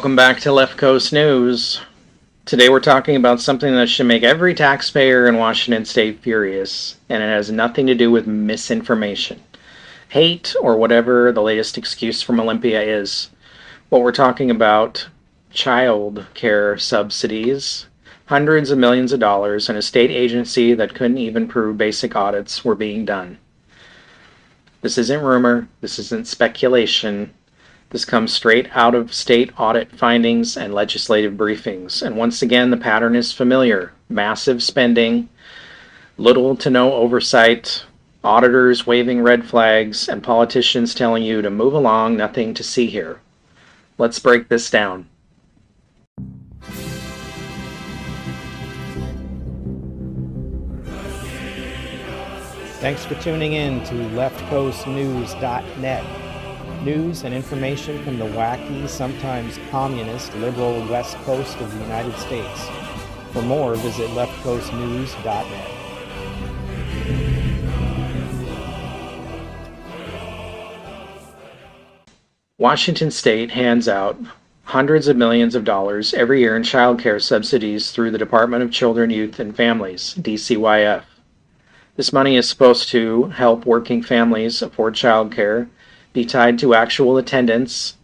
Welcome back to Left Coast News. Today we're talking about something that should make every taxpayer in Washington State furious, and it has nothing to do with misinformation, hate, or whatever the latest excuse from Olympia is. What we're talking about, child care subsidies, hundreds of millions of dollars, and a state agency that couldn't even prove basic audits were being done. This isn't rumor, this isn't speculation. This comes straight out of state audit findings and legislative briefings. And once again, the pattern is familiar. Massive spending, little to no oversight, auditors waving red flags, and politicians telling you to move along, nothing to see here. Let's break this down. Thanks for tuning in to leftcoastnews.net. News and information from the wacky, sometimes communist, liberal west coast of the United States. For more, visit leftcoastnews.net. Washington State hands out hundreds of millions of dollars every year in child care subsidies through the Department of Children, Youth, and Families, DCYF. This money is supposed to help working families afford child care, be tied to actual attendance,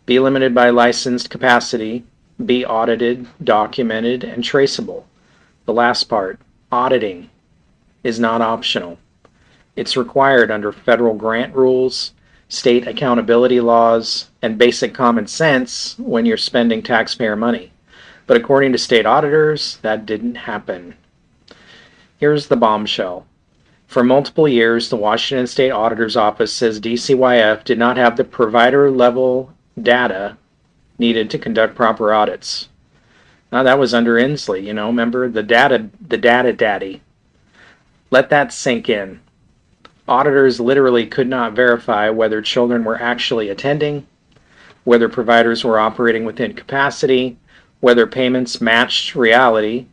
be limited by licensed capacity, be audited, documented, and traceable. The last part, auditing, is not optional. It's required under federal grant rules, state accountability laws, and basic common sense when you're spending taxpayer money. But according to state auditors, that didn't happen. Here's the bombshell. For multiple years, the Washington State Auditor's Office says DCYF did not have the provider-level data needed to conduct proper audits. Now, that was under Inslee, remember? The data daddy. Let that sink in. Auditors literally could not verify whether children were actually attending, whether providers were operating within capacity, whether payments matched reality,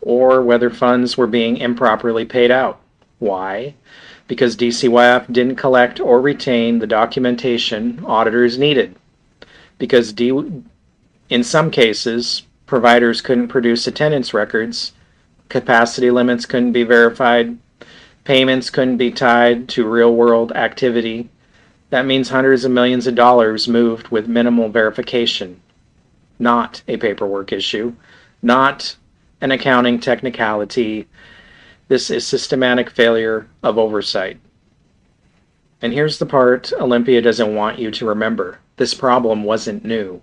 or whether funds were being improperly paid out. Why? Because DCYF didn't collect or retain the documentation auditors needed. Because in some cases, providers couldn't produce attendance records, capacity limits couldn't be verified, payments couldn't be tied to real-world activity. That means hundreds of millions of dollars moved with minimal verification. Not a paperwork issue, not an accounting technicality. This is systematic failure of oversight. And here's the part Olympia doesn't want you to remember. This problem wasn't new.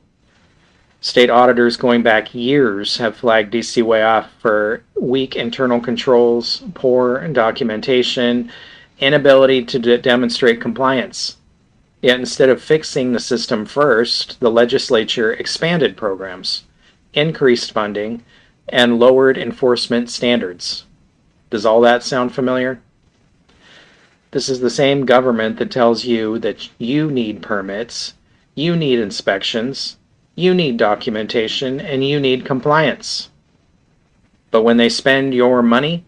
State auditors going back years have flagged DCYF for weak internal controls, poor documentation, inability to demonstrate compliance. Yet instead of fixing the system first, the legislature expanded programs, increased funding, and lowered enforcement standards. Does all that sound familiar? This is the same government that tells you that you need permits, you need inspections, you need documentation, and you need compliance. But when they spend your money,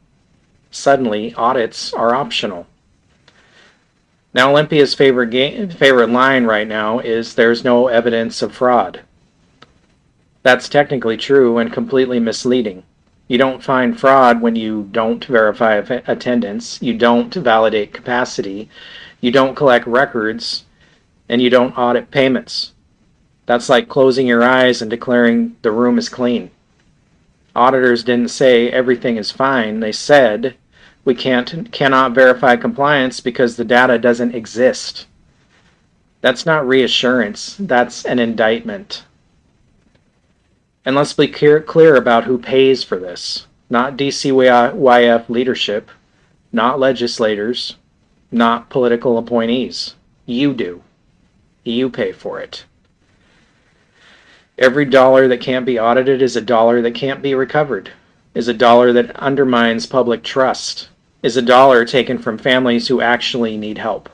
suddenly audits are optional. Now, Olympia's favorite line right now is there's no evidence of fraud. That's technically true and completely misleading. You don't find fraud when you don't verify attendance, you don't validate capacity, you don't collect records, and you don't audit payments. That's like closing your eyes and declaring the room is clean. Auditors didn't say everything is fine. They said we cannot verify compliance because the data doesn't exist. That's not reassurance. That's an indictment. And let's be clear about who pays for this. Not DCYF leadership, not legislators, not political appointees. You do. You pay for it. Every dollar that can't be audited is a dollar that can't be recovered, is a dollar that undermines public trust, is a dollar taken from families who actually need help.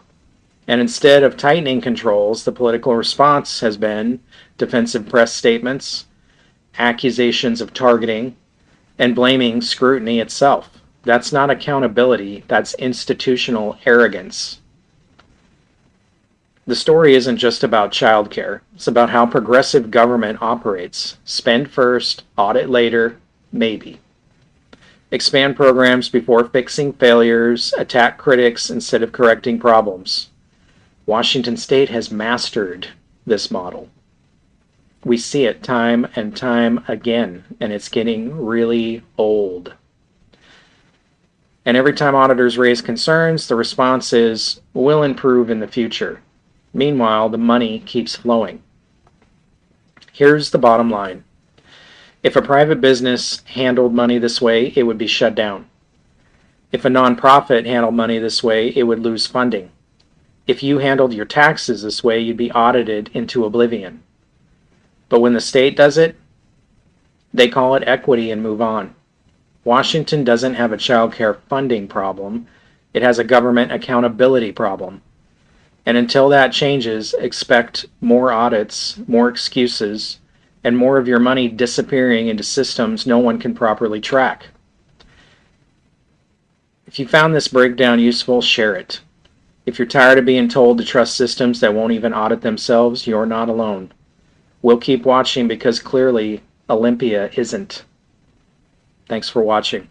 And instead of tightening controls, the political response has been defensive press statements, accusations of targeting, and blaming scrutiny itself. That's not accountability, that's institutional arrogance. The story isn't just about childcare. It's about how progressive government operates. Spend first, audit later, maybe. Expand programs before fixing failures, attack critics instead of correcting problems. Washington State has mastered this model. We see it time and time again, and it's getting really old. And every time auditors raise concerns, the response is, we'll improve in the future. Meanwhile, the money keeps flowing. Here's the bottom line. If a private business handled money this way, it would be shut down. If a nonprofit handled money this way, it would lose funding. If you handled your taxes this way, you'd be audited into oblivion. But when the state does it, they call it equity and move on. Washington doesn't have a child care funding problem. It has a government accountability problem. And until that changes, expect more audits, more excuses, and more of your money disappearing into systems no one can properly track. If you found this breakdown useful, share it. If you're tired of being told to trust systems that won't even audit themselves, you're not alone. We'll keep watching because clearly Olympia isn't. Thanks for watching.